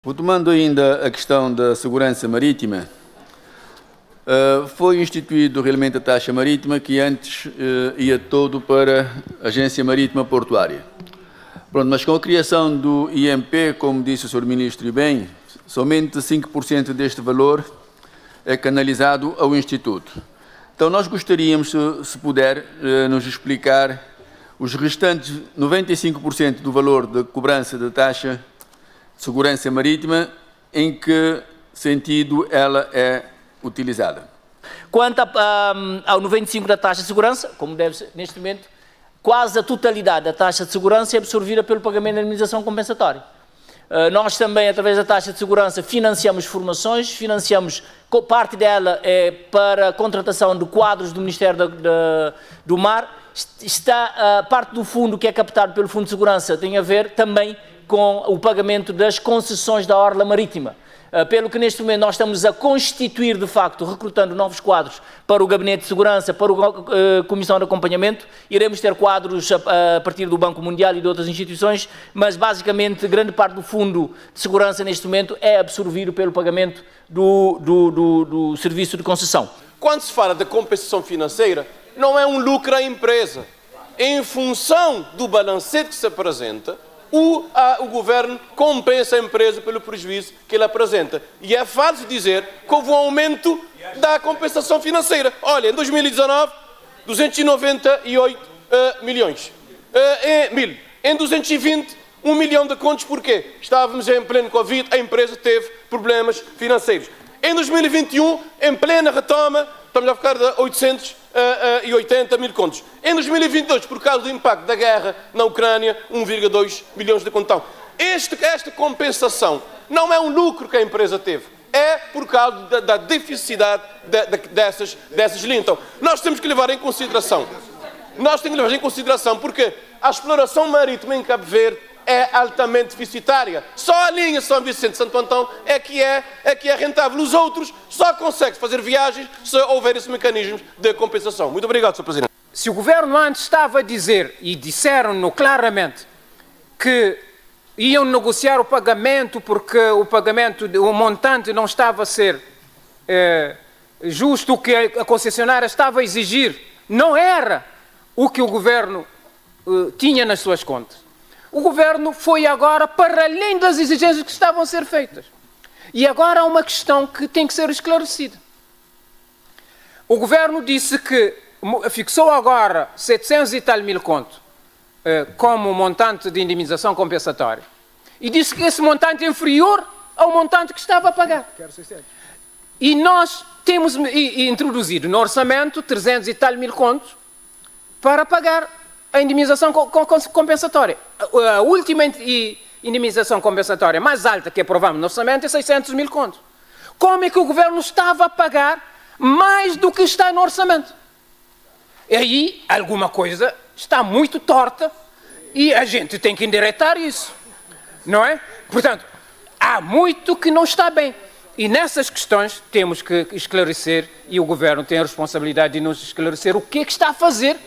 Retomando ainda a questão da segurança marítima, foi instituído realmente a taxa marítima que antes ia todo para a Agência Marítima Portuária. Pronto, mas com a criação do IMP, como disse o Sr. Ministro e bem, somente 5% deste valor é canalizado ao Instituto. Então nós gostaríamos, se puder, nos explicar os restantes 95% do valor da cobrança da taxa de segurança marítima, em que sentido ela é utilizada. Quanto ao 95% da taxa de segurança, como deve ser neste momento, quase a totalidade da taxa de segurança é absorvida pelo pagamento da indemnização compensatória. Nós também, através da taxa de segurança, financiamos formações, parte dela é para a contratação de quadros do Ministério do Mar, a parte do fundo que é captado pelo Fundo de Segurança tem a ver também com o pagamento das concessões da orla marítima. Pelo que neste momento nós estamos a constituir, de facto, recrutando novos quadros para o Gabinete de Segurança, para a Comissão de Acompanhamento. Iremos ter quadros a partir do Banco Mundial e de outras instituições, mas basicamente grande parte do Fundo de Segurança neste momento é absorvido pelo pagamento do serviço de concessão. Quando se fala da compensação financeira, não é um lucro à empresa. Em função do balancete que se apresenta, o governo compensa a empresa pelo prejuízo que ele apresenta. E é falso dizer que houve um aumento da compensação financeira. Olha, em 2019, 298 milhões. Em 2020, 1 milhão de contos. Porquê? Estávamos em pleno Covid, a empresa teve problemas financeiros. Em 2021, em plena retoma, estamos a ficar de 880 mil contos. Em 2022, por causa do impacto da guerra na Ucrânia, 1,2 milhões de contos. Esta compensação não é um lucro que a empresa teve, é por causa da deficiência dessas linhas. Então, nós temos que levar em consideração. Porque a exploração marítima em Cabo Verde é altamente deficitária. Só a linha São Vicente de Santo Antão é que é rentável. Os outros só conseguem fazer viagens se houver esse mecanismo de compensação. Muito obrigado, Sr. Presidente. Se o Governo antes estava a dizer, e disseram-no claramente, que iam negociar o pagamento porque o montante não estava a ser justo, o que a concessionária estava a exigir, não era o que o Governo tinha nas suas contas. O Governo foi agora para além das exigências que estavam a ser feitas. E agora há uma questão que tem que ser esclarecida. O Governo disse que fixou agora 700 e tal mil contos como montante de indemnização compensatória. E disse que esse montante é inferior ao montante que estava a pagar. E nós temos introduzido no orçamento 300 e tal mil contos para pagar a indemnização compensatória. A última indemnização compensatória mais alta que aprovamos no orçamento é 600 mil contos. Como é que o Governo estava a pagar mais do que está no orçamento? E aí, alguma coisa está muito torta e a gente tem que endireitar isso, não é? Portanto, há muito que não está bem. E nessas questões temos que esclarecer, e o Governo tem a responsabilidade de nos esclarecer o que é que está a fazer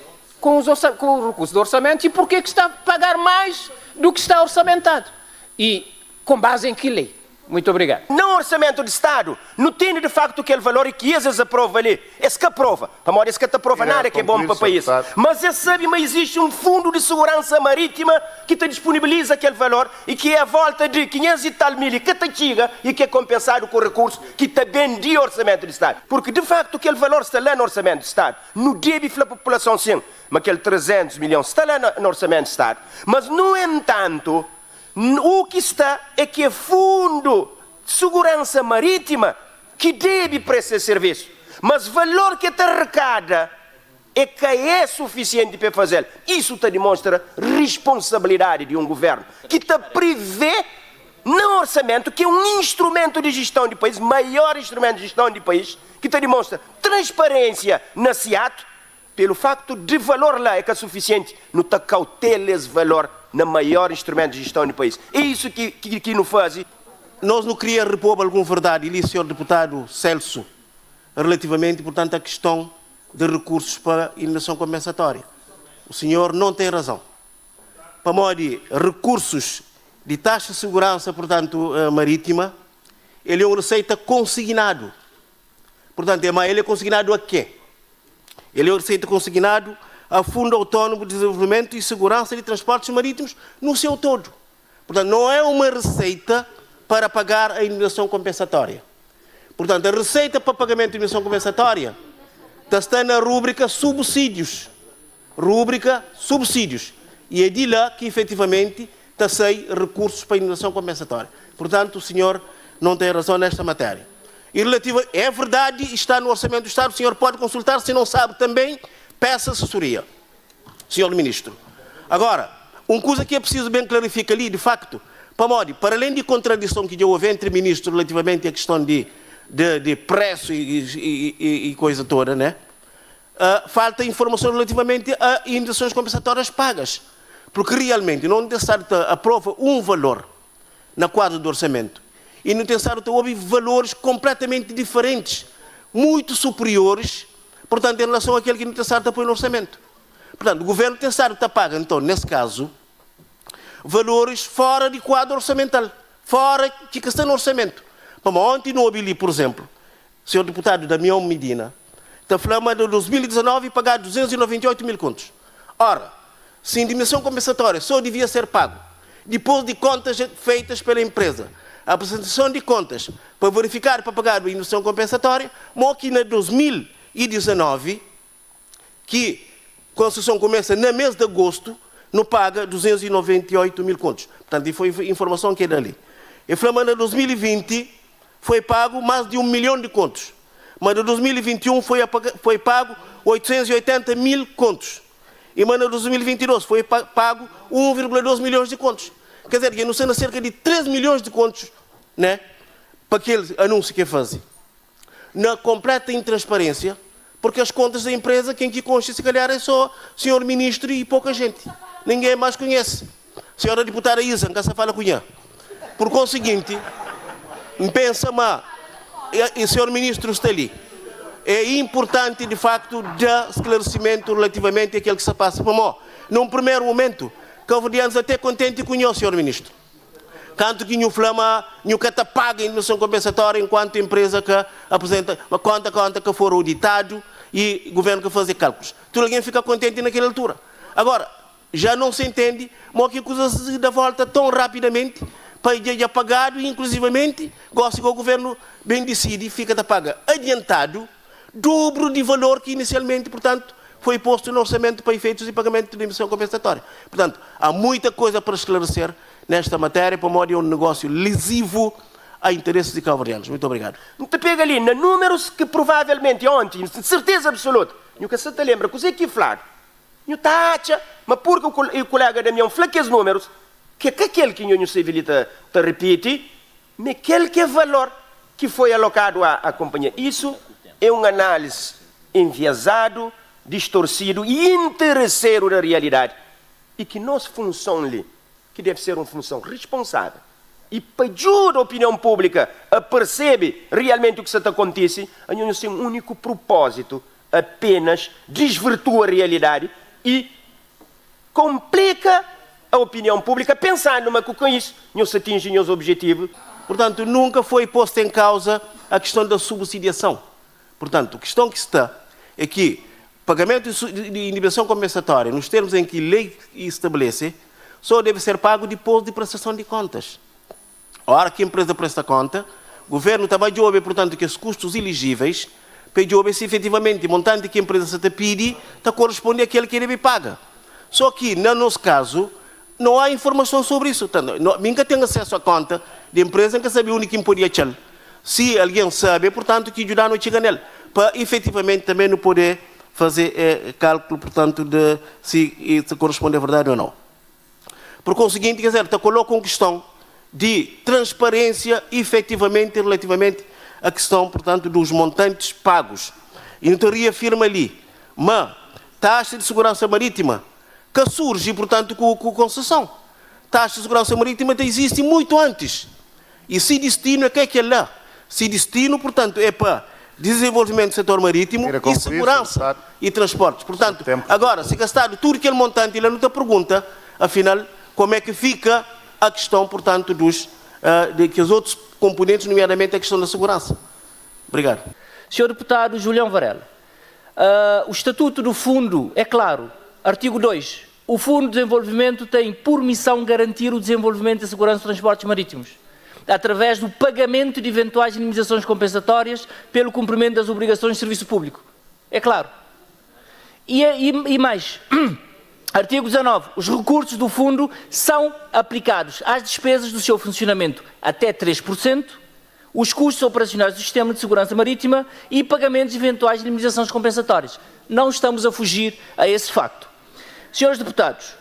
com o recurso do orçamento e porque é que está a pagar mais do que está orçamentado. E com base em que lei? Muito obrigado. No orçamento de Estado, não tem de facto aquele valor que às vezes aprova ali. Esse que aprova. Para morrer, esse que aprova nada que é bom para o país. Mas você sabe, mas existe um fundo de segurança marítima que te disponibiliza aquele valor e que é a volta de 500 e tal mil que te chega e que é compensado com recursos que também de orçamento de Estado. Porque de facto aquele valor está lá no orçamento de Estado. Não deve para a população sim. Mas aquele 300 milhões está lá no orçamento de Estado. Mas, no entanto, o que está é que é fundo de segurança marítima que deve prestar serviço. Mas o valor que te arrecada é que é suficiente para fazer. Isso te demonstra responsabilidade de um governo que te prevê no orçamento, que é um instrumento de gestão de país, maior instrumento de gestão de país, que te demonstra transparência na SEAT, pelo facto de valor lá é que é suficiente, não te cautela esse valor no maior instrumento de gestão do país. É isso que não faz. Nós não queríamos repor alguma verdade, ali, Sr. Deputado Celso, relativamente, portanto, à questão de recursos para a indemnização compensatória. O senhor não tem razão. Para modo recursos de taxa de segurança, portanto, marítima, ele é uma receita consignado. Portanto, mas ele é consignado a quê? Ele é uma receita consignado ao Fundo Autônomo de Desenvolvimento e Segurança de Transportes Marítimos no seu todo. Portanto, não é uma receita para pagar a indenização compensatória. Portanto, a receita para pagamento de indenização compensatória está na rúbrica subsídios. Rúbrica subsídios. E é de lá que, efetivamente, está sem recursos para a indenização compensatória. Portanto, o senhor não tem razão nesta matéria. E relativa, é verdade, está no Orçamento do Estado, o senhor pode consultar, se não sabe também, peça assessoria, senhor Ministro. Agora, uma coisa que é preciso bem clarificar ali, de facto, para além de contradição que houve entre ministros relativamente à questão de preço e coisa toda, né? Falta informação relativamente a indenizações compensatórias pagas. Porque realmente não tem necessário aprova um valor na quadra do orçamento. E não tem necessário houve valores completamente diferentes, muito superiores, portanto, em relação àquele que não tem necessário apoio no orçamento. Portanto, o governo tem necessário paga, então, nesse caso, valores fora de quadro orçamental, fora de que está no orçamento. Como ontem no Obili, por exemplo, o senhor deputado Damião Medina, está falando de 2019 pagar 298 mil contos. Ora, se a indenização compensatória só devia ser pago depois de contas feitas pela empresa, a apresentação de contas para verificar, para pagar a indenização compensatória, mas aqui na 2019, que a concessão começa no mês de agosto, não paga 298 mil contos. Portanto, foi informação que é dali. E falando de 2020, foi pago mais de 1 milhão de contos. Mas em 2021 foi pago 880 mil contos. E em 2022 foi pago 1,2 milhões de contos. Quer dizer, que não sendo cerca de 3 milhões de contos, né, para aquele anúncio que fazem. Na completa intransparência, porque as contas da empresa, quem que consta, se calhar, é só o senhor ministro e pouca gente. Ninguém mais conhece. Senhora deputada Isa, que se fala com ela. Por conseguinte, pensa, mas o senhor ministro está ali. É importante, de facto, dar esclarecimento relativamente àquilo que se passa. Num primeiro momento, cabo-verdianos até contente com o senhor ministro. Canto que o flama, o que está paga a indenização compensatória enquanto a empresa que apresenta uma conta que for auditado e o governo que fazer cálculos. Tudo alguém fica contente naquela altura. Agora, já não se entende, mas que coisas se dá volta tão rapidamente para ir pagado e, inclusivamente, gosta que o governo bem decide, fica a paga adiantado, dobro de valor que inicialmente, portanto, foi posto no orçamento para efeitos de pagamento de indenização compensatória. Portanto, há muita coisa para esclarecer nesta matéria, para modo de um negócio lesivo a interesses de cabo-verdianos. Muito obrigado. Te pega ali, nos números que provavelmente ontem, de certeza absoluta, nunca se te lembra, coisa que falar. Não taxa, mas porque o colega da minha falou que os números, que aquele que não se habilita te repete, mas aquele que é valor que foi alocado à companhia. Isso é uma análise enviesado, distorcido e interesseiro da realidade. E que nossa função ali, que deve ser uma função responsável, e para ajudar a opinião pública a perceber realmente o que está acontecendo, a gente tem um único propósito, apenas desvirtua a realidade e complica a opinião pública, pensando que com isso não se atingem os objetivos. Portanto, nunca foi posta em causa a questão da subsidiação. Portanto, a questão que está é que pagamento de indenização compensatória, nos termos em que a lei estabelece, só deve ser pago depois de prestação de contas. A hora que a empresa presta conta, o governo também ouve, portanto, que os custos elegíveis, pede ouve se efetivamente o montante que a empresa se te pede, corresponde àquele que deve pagar. Só que, no nosso caso, não há informação sobre isso. Nunca tem acesso à conta de empresa que sabe o único que podia achar. Se alguém sabe, portanto, que ajudar não chega nele, para efetivamente também não poder fazer cálculo, portanto, de se corresponde à verdade ou não. Por conseguinte, quer dizer, coloca uma questão de transparência efetivamente relativamente à questão, portanto, dos montantes pagos. E não reafirma ali, mas taxa de segurança marítima que surge, portanto, com concessão. Taxa de segurança marítima existe muito antes. E se destino é que é lá. Se destino, portanto, é para desenvolvimento do setor marítimo e segurança e transportes. Portanto, agora, se gastado tudo aquele montante, ele não te pergunta, afinal, como é que fica a questão, portanto, de que os outros componentes, nomeadamente a questão da segurança. Obrigado. Senhor Deputado Julião Varela, o Estatuto do Fundo é claro, artigo 2, o Fundo de Desenvolvimento tem por missão garantir o desenvolvimento e a segurança dos transportes marítimos, através do pagamento de eventuais indemnizações compensatórias pelo cumprimento das obrigações de serviço público. É claro. E mais, artigo 19, os recursos do fundo são aplicados às despesas do seu funcionamento até 3%, os custos operacionais do Sistema de Segurança Marítima e pagamentos eventuais de indemnizações compensatórias. Não estamos a fugir a esse facto. Senhores deputados,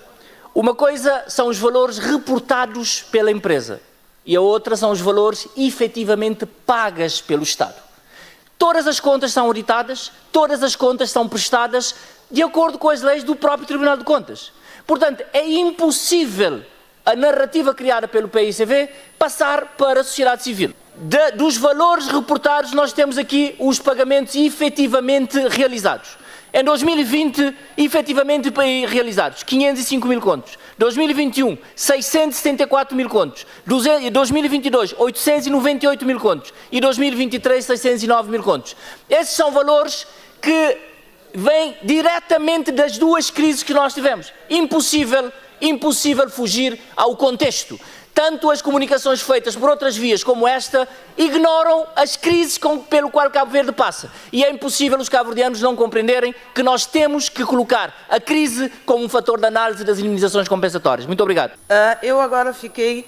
uma coisa são os valores reportados pela empresa e a outra são os valores efetivamente pagas pelo Estado. Todas as contas são auditadas, todas as contas são prestadas de acordo com as leis do próprio Tribunal de Contas. Portanto, é impossível a narrativa criada pelo PICV passar para a sociedade civil. Dos valores reportados, nós temos aqui os pagamentos efetivamente realizados. Em 2020, efetivamente realizados, 505 mil contos. 2021, 674 mil contos. 2022, 898 mil contos. E 2023, 609 mil contos. Esses são valores que vêm diretamente das duas crises que nós tivemos. Impossível fugir ao contexto. Tanto as comunicações feitas por outras vias como esta ignoram as crises pelo qual Cabo Verde passa. E é impossível os cabo-verdianos não compreenderem que nós temos que colocar a crise como um fator de análise das indemnizações compensatórias. Muito obrigado. Eu agora fiquei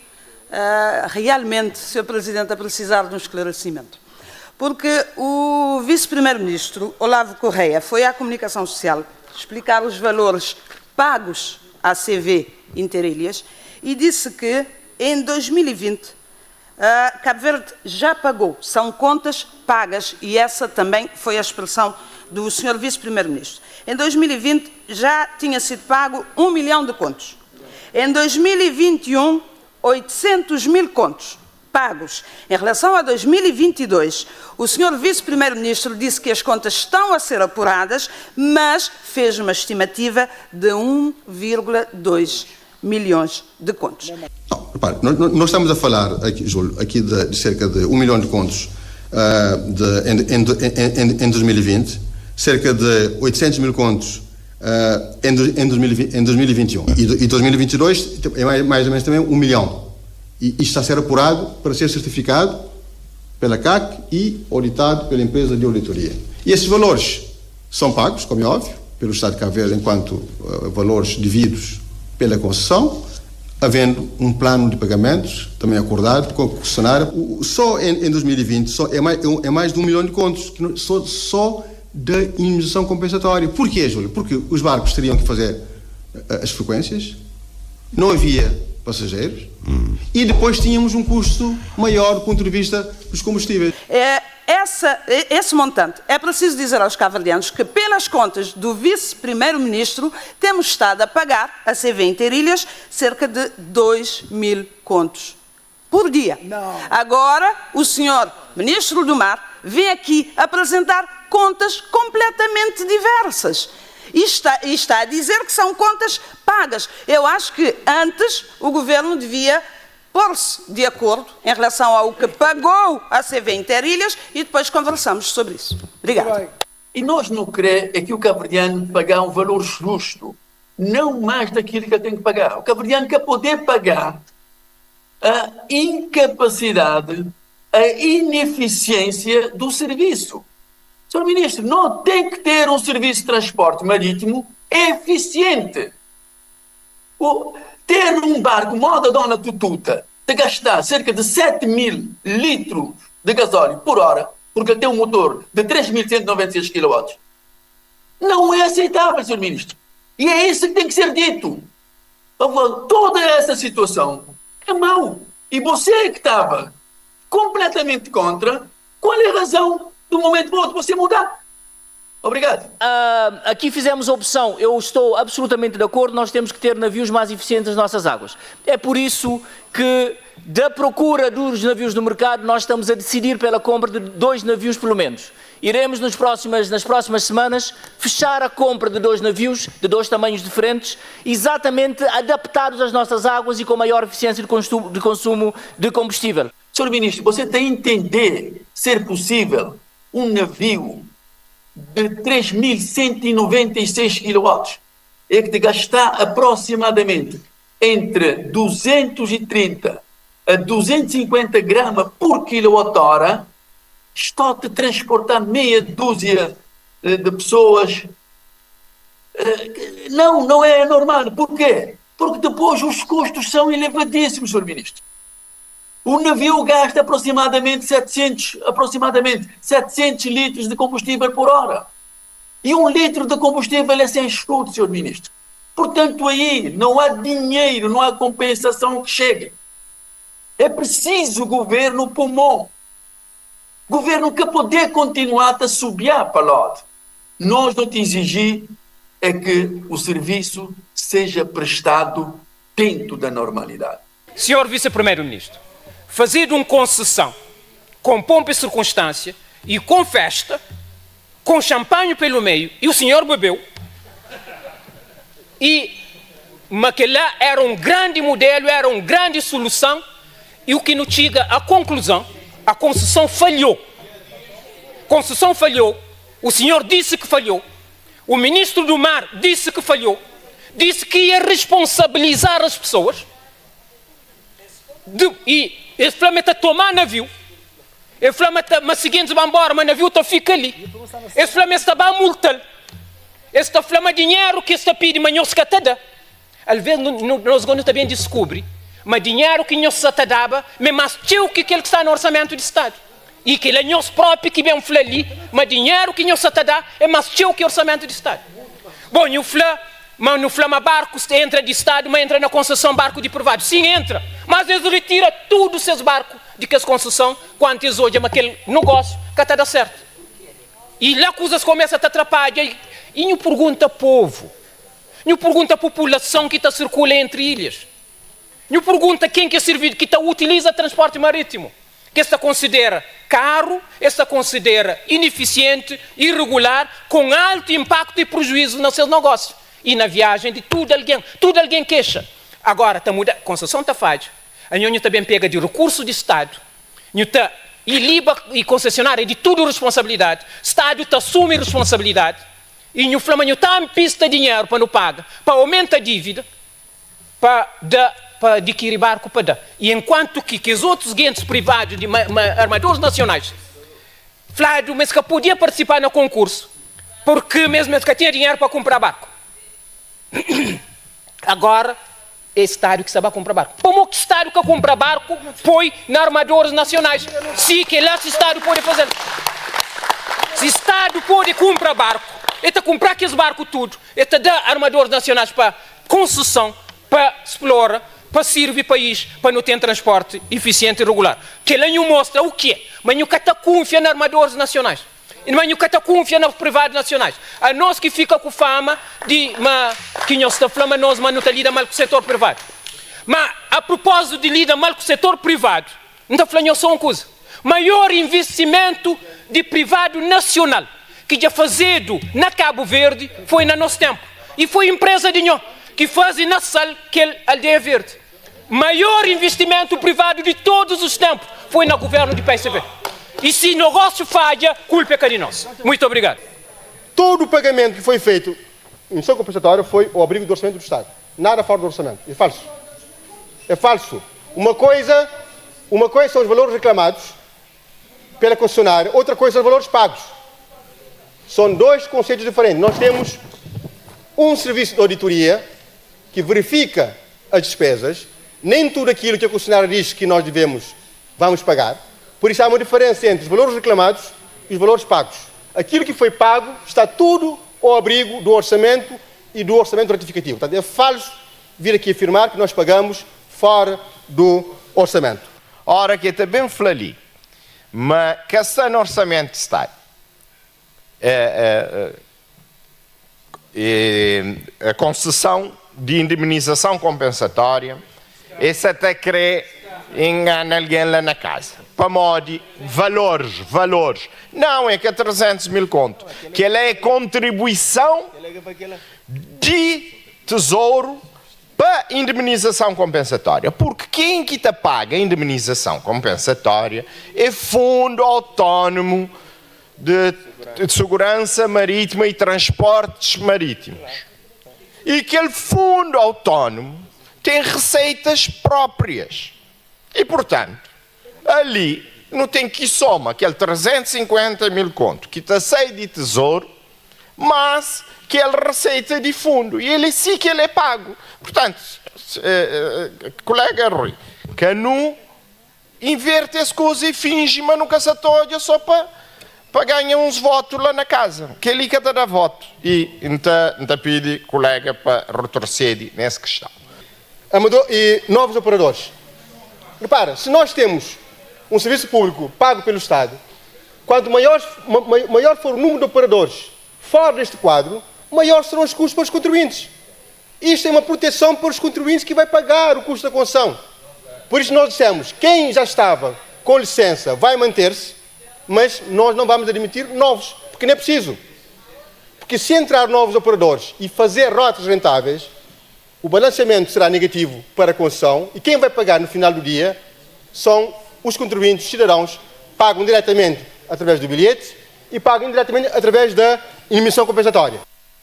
realmente, Sr. Presidente, a precisar de um esclarecimento. Porque o Vice-Primeiro-Ministro, Olavo Correia, foi à comunicação social explicar os valores pagos à CV Interilhas e disse que em 2020, Cabo Verde já pagou, são contas pagas, e essa também foi a expressão do Sr. Vice-Primeiro-Ministro. Em 2020 já tinha sido pago 1 milhão de contos. Em 2021, 800 mil contos pagos. Em relação a 2022, o Sr. Vice-Primeiro-Ministro disse que as contas estão a ser apuradas, mas fez uma estimativa de 1,2 milhões de contos. Não, repare, nós estamos a falar, aqui, Júlio, aqui de cerca de 1 milhão de contos em 2020, cerca de 800 mil contos em 2021. E 2022 é mais ou menos também 1 milhão. E isto está a ser apurado para ser certificado pela CAC e auditado pela empresa de auditoria. E esses valores são pagos, como é óbvio, pelo Estado de Cabo Verde enquanto valores devidos pela concessão, havendo um plano de pagamentos também acordado com a concessionária. Só em 2020 é mais de 1 milhão de contos, só da indemnização compensatória. Porquê, Júlio? Porque os barcos teriam que fazer as frequências, não havia passageiros e depois tínhamos um custo maior do ponto de vista dos combustíveis. Esse montante, é preciso dizer aos cabo-verdianos que, pelas contas do Vice-Primeiro-Ministro, temos estado a pagar a CV Interilhas cerca de 2 mil contos por dia. Não. Agora, o senhor Ministro do Mar vem aqui apresentar contas completamente diversas. E está a dizer que são contas pagas. Eu acho que antes o Governo devia pôr-se de acordo em relação ao que pagou a CV Interilhas e depois conversamos sobre isso. Obrigado. E nós não queremos é que o cabo-verdiano pagar um valor justo, não mais daquilo que ele tem que pagar. O cabo-verdiano quer poder pagar a incapacidade, a ineficiência do serviço. Senhor Ministro, não tem que ter um serviço de transporte marítimo eficiente. Ter um barco moda Dona Tututa de gastar cerca de 7 mil litros de gasóleo por hora, porque ele tem um motor de 3.196 kW, não é aceitável, Sr. Ministro. E é isso que tem que ser dito. Toda essa situação é mau. E você que estava completamente contra, qual é a razão do momento para outro você mudar? Obrigado. Aqui fizemos a opção, eu estou absolutamente de acordo, nós temos que ter navios mais eficientes nas nossas águas. É por isso que, da procura dos navios no mercado, nós estamos a decidir pela compra de 2 navios pelo menos. iremos nas próximas semanas fechar a compra de 2 navios, de 2 tamanhos diferentes, exatamente adaptados às nossas águas e com maior eficiência de consumo de combustível. Senhor Ministro, você tem a entender ser possível um navio de 3.196 kW é que te gastar aproximadamente entre 230 a 250 gramas por quilowatt-hora, está a transportar meia dúzia de pessoas. Não é normal. Por quê? Porque depois os custos são elevadíssimos, Sr. Ministro. O navio gasta aproximadamente 700 litros de combustível por hora. E 1 litro de combustível é 100 escudos, Sr. Ministro. Portanto, aí não há dinheiro, não há compensação que chegue. É preciso governo pulmão. Governo que poder continuar a subir para lá. Nós não te exigir é que o serviço seja prestado dentro da normalidade. Senhor Vice-Primeiro-Ministro, fazer uma concessão com pompa e circunstância e com festa, com champanhe pelo meio, e o senhor bebeu, mas aquele lá era um grande modelo, era uma grande solução, e o que nos chega à conclusão, a concessão falhou. Concessão falhou, o senhor disse que falhou, o ministro do Mar disse que falhou, disse que ia responsabilizar as pessoas, e ele falou que tomar navio, ele falou que mas seguinte vai embora, mas navio fica ali, ele falou que está a multar, ele está falando dinheiro que está pedindo, mas não se dá. Às vezes nós também descobre, mas dinheiro que não se dá, mas tio que ele está no orçamento do Estado. E que ele é nós próprio que vem falar ali, mas dinheiro que não se dá, é mais tio que o orçamento do Estado. Bom, mas no flama barco entra de Estado, mas entra na concessão barco de privado. Sim, entra, mas eles retiram tudo os seus barcos de que as concessão, quando eles olham aquele negócio que está dando certo. E lá coisas começam a atrapalhar. E não pergunta povo, não pergunta a população que está circula entre ilhas, não pergunta quem que é servido, que utiliza transporte marítimo, que esta considera caro, esta considera ineficiente, irregular, com alto impacto e prejuízo no seu negócio. E na viagem de tudo alguém queixa. Agora, a concessão está falha. A União também pega de recurso de Estado, e LIBA e concessionária de tudo responsabilidade. Estado assume responsabilidade. E no Flamengo está em pista de dinheiro para não pagar, para aumentar a dívida, para adquirir barco para dar. E enquanto que os outros entes privados de armadores nacionais, Flávio, mas que podia participar no concurso, porque mesmo que tinha dinheiro para comprar barco. Agora, é Estado que sabe comprar barco. Como que Estado que compra barco põe na armadores nacionais? Se que lá o Estado pode fazer. Se o Estado pode comprar barco, é comprar aqueles barcos tudo, é dar armadores nacionais para concessão, para explorar, para servir o país, para não ter transporte eficiente e regular. Que ele não mostra o quê? Mas não confia nos armadores nacionais. Mas não confia nos privados nacionais. A nós que fica com fama de que nós está falando, nós não está lidando mal com o setor privado. Mas a propósito de lidar mal com o setor privado, não está falando só uma coisa. Maior investimento de privado nacional que já fazido na Cabo Verde foi no nosso tempo. E foi empresa de nós que faz na sal que é Aldeia Verde. Maior investimento privado de todos os tempos foi no governo de PSB. E se o negócio falha, culpa é de nós. Muito obrigado. Todo o pagamento que foi feito em missão compensatória foi ao abrigo do orçamento do Estado. Nada fora do orçamento. É falso. É falso. Uma coisa são os valores reclamados pela concessionária, outra coisa são os valores pagos. São dois conceitos diferentes. Nós temos um serviço de auditoria que verifica as despesas, nem tudo aquilo que a concessionária diz que nós vamos pagar. Por isso há uma diferença entre os valores reclamados e os valores pagos. Aquilo que foi pago está tudo ao abrigo do orçamento e do orçamento retificativo. Portanto, é falso vir aqui afirmar que nós pagamos fora do orçamento. Ora, que também falei, mas que essa no orçamento está a concessão de indemnização compensatória, esse até crê engana alguém lá na casa. para modi valores. Não é que é 300 mil conto. Que ela é contribuição de tesouro para indemnização compensatória. Porque quem que te paga a indemnização compensatória é Fundo Autónomo de Segurança Marítima e Transportes Marítimos. E aquele fundo autónomo tem receitas próprias. E, portanto, ali não tem que soma aquele 350 mil conto que está cheio de tesouro, mas que ele receita de fundo. E ele sim que ele é pago. Portanto, colega Rui, que não inverte as coisas e finge, mas nunca se atolha só para ganhar uns votos lá na casa. Que ele cada dá voto. E então pede colega para retroceder nessa questão. E novos operadores. Repara, se nós temos um serviço público pago pelo Estado, quanto maior for o número de operadores fora deste quadro, maior serão os custos para os contribuintes. Isto é uma proteção para os contribuintes que vai pagar o custo da concessão. Por isso nós dissemos, quem já estava com licença vai manter-se, mas nós não vamos admitir novos, porque não é preciso. Porque se entrar novos operadores e fazer rotas rentáveis, o balanceamento será negativo para a concessão e quem vai pagar no final do dia são os contribuintes, os cidadãos, pagam diretamente através do bilhete e pagam indiretamente através da emissão compensatória.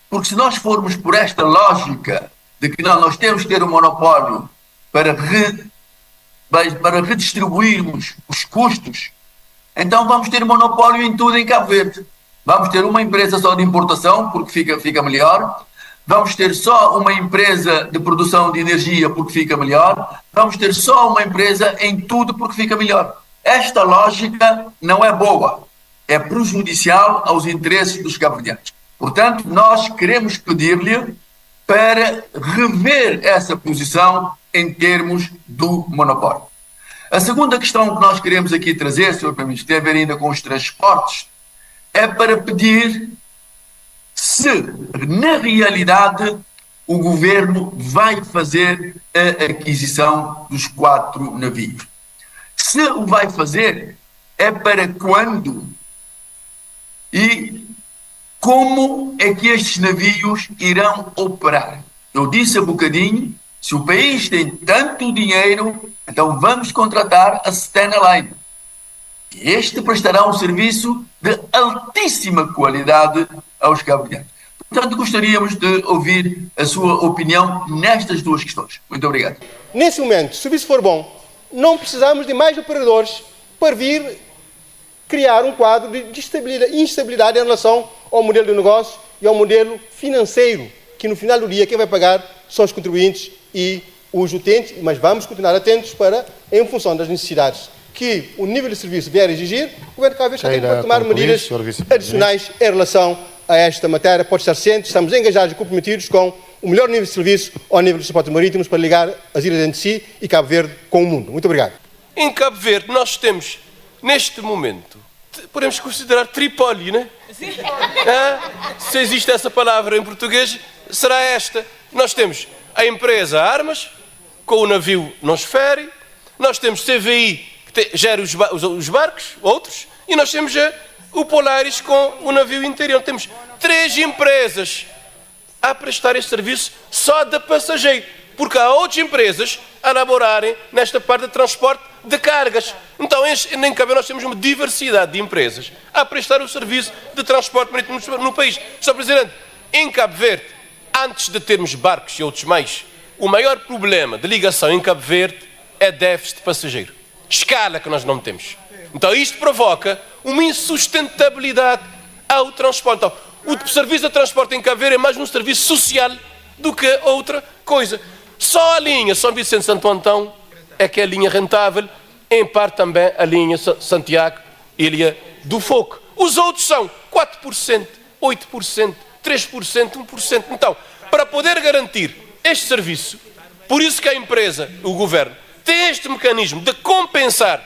Porque se nós formos por esta lógica de que nós temos que ter um monopólio para redistribuirmos os custos, então vamos ter monopólio em tudo em Cabo Verde. Vamos ter uma empresa só de importação, porque fica melhor. Vamos ter só uma empresa de produção de energia, porque fica melhor. Vamos ter só uma empresa em tudo, porque fica melhor. Esta lógica não é boa. É prejudicial aos interesses dos cabo-verdianos. Portanto, nós queremos pedir-lhe para rever essa posição em termos do monopólio. A segunda questão que nós queremos aqui trazer, Sr. Primeiro-Ministro, tem a ver ainda com os transportes, é para pedir se, na realidade, o Governo vai fazer a aquisição dos 4 navios. Se o vai fazer, é para quando e como é que estes navios irão operar. Eu disse há bocadinho, se o país tem tanto dinheiro, então vamos contratar a Stena Line. Este prestará um serviço de altíssima qualidade aos cabo-verdianos. Portanto, gostaríamos de ouvir a sua opinião nestas duas questões. Muito obrigado. Nesse momento, se o serviço for bom, não precisamos de mais operadores para vir criar um quadro de instabilidade em relação ao modelo de negócio e ao modelo financeiro, que no final do dia quem vai pagar são os contribuintes e os utentes, mas vamos continuar atentos para, em função das necessidades que o nível de serviço vier a exigir, o Governo de Cabo Verde tem que tomar medidas adicionais em relação a esta matéria. Pode estar ciente, estamos engajados e comprometidos com o melhor nível de serviço ao nível dos transportes marítimos para ligar as ilhas entre si e Cabo Verde com o mundo. Muito obrigado. Em Cabo Verde nós temos, neste momento, podemos considerar Tripoli, né? Se existe essa palavra em português, será esta. Nós temos a empresa Armas, com o navio Nosferi, nós temos CVI, que gera os barcos, outros, e nós temos o Polaris com o navio interior. Temos 3 empresas a prestar este serviço só de passageiro, porque há outras empresas a elaborarem nesta parte de transporte de cargas. Então, em Cabo Verde nós temos uma diversidade de empresas a prestar o serviço de transporte marítimo no país. Sr. Presidente, em Cabo Verde, antes de termos barcos e outros mais, o maior problema de ligação em Cabo Verde é déficit de passageiro. Escala que nós não temos. Então, isto provoca uma insustentabilidade ao transporte. Então, o serviço de transporte em Cabo Verde é mais um serviço social do que outra coisa. Só a linha São Vicente Santo Antão é que é a linha rentável, em parte também a linha Santiago, Ilha do Fogo. Os outros são 4%, 8%, 3%, 1%. Então, para poder garantir este serviço, por isso que a empresa, o Governo, tem este mecanismo de compensar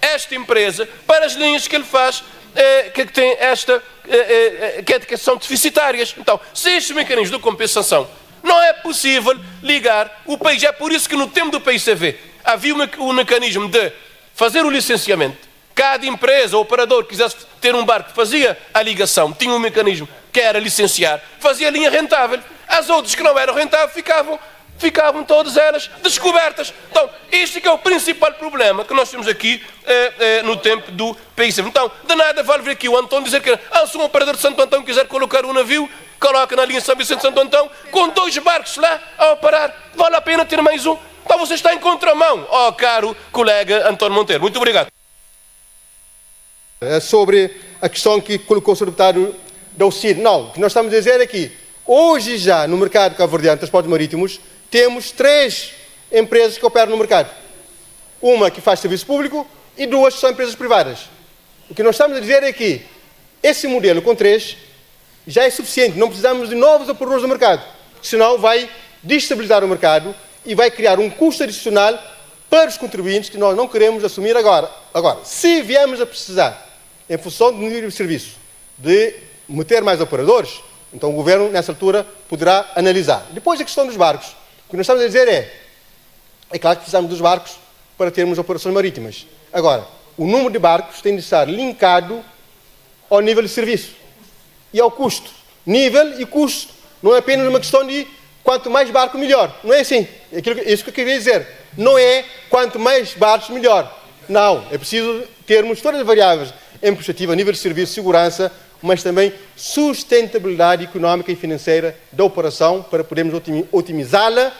esta empresa para as linhas que ele faz, que tem esta, que são deficitárias. Então, se estes mecanismos de compensação não é possível ligar o país. É por isso que no tempo do PICV havia o mecanismo de fazer o licenciamento Cada empresa ou operador que quisesse ter um barco fazia a ligação, tinha um mecanismo que era licenciar, fazia a linha rentável. As outras que não eram rentáveis ficavam todas elas descobertas. Então, este que é o principal problema que nós temos aqui no tempo do PIC. Então, de nada vale vir aqui o António dizer que se um operador de Santo Antão quiser colocar um navio, coloca na linha São Vicente de Santo Antão, com 2 barcos lá a operar, vale a pena ter mais um. Então você está em contramão, caro colega António Monteiro. Muito obrigado. Sobre a questão que colocou o Sr. Deputado da UCID. Não, o que nós estamos a dizer aqui, hoje já no mercado cabo-verdiano de transportes marítimos, temos 3 empresas que operam no mercado. Uma que faz serviço público e 2 que são empresas privadas. O que nós estamos a dizer é que esse modelo com 3 já é suficiente, não precisamos de novos operadores do mercado, senão vai destabilizar o mercado e vai criar um custo adicional para os contribuintes que nós não queremos assumir agora. Agora, se viemos a precisar, em função do nível de serviço, de meter mais operadores, então o Governo, nessa altura, poderá analisar. Depois, a questão dos barcos. O que nós estamos a dizer é claro que precisamos dos barcos para termos operações marítimas. Agora, o número de barcos tem de estar linkado ao nível de serviço e ao custo. Nível e custo. Não é apenas uma questão de quanto mais barco, melhor. Não é assim. É isso que eu queria dizer. Não é quanto mais barcos, melhor. Não. É preciso termos todas as variáveis em perspectiva, nível de serviço, segurança, mas também sustentabilidade económica e financeira da operação para podermos otimizá-la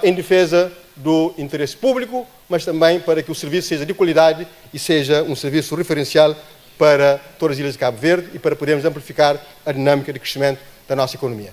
em defesa do interesse público, mas também para que o serviço seja de qualidade e seja um serviço referencial para todas as ilhas de Cabo Verde e para podermos amplificar a dinâmica de crescimento da nossa economia.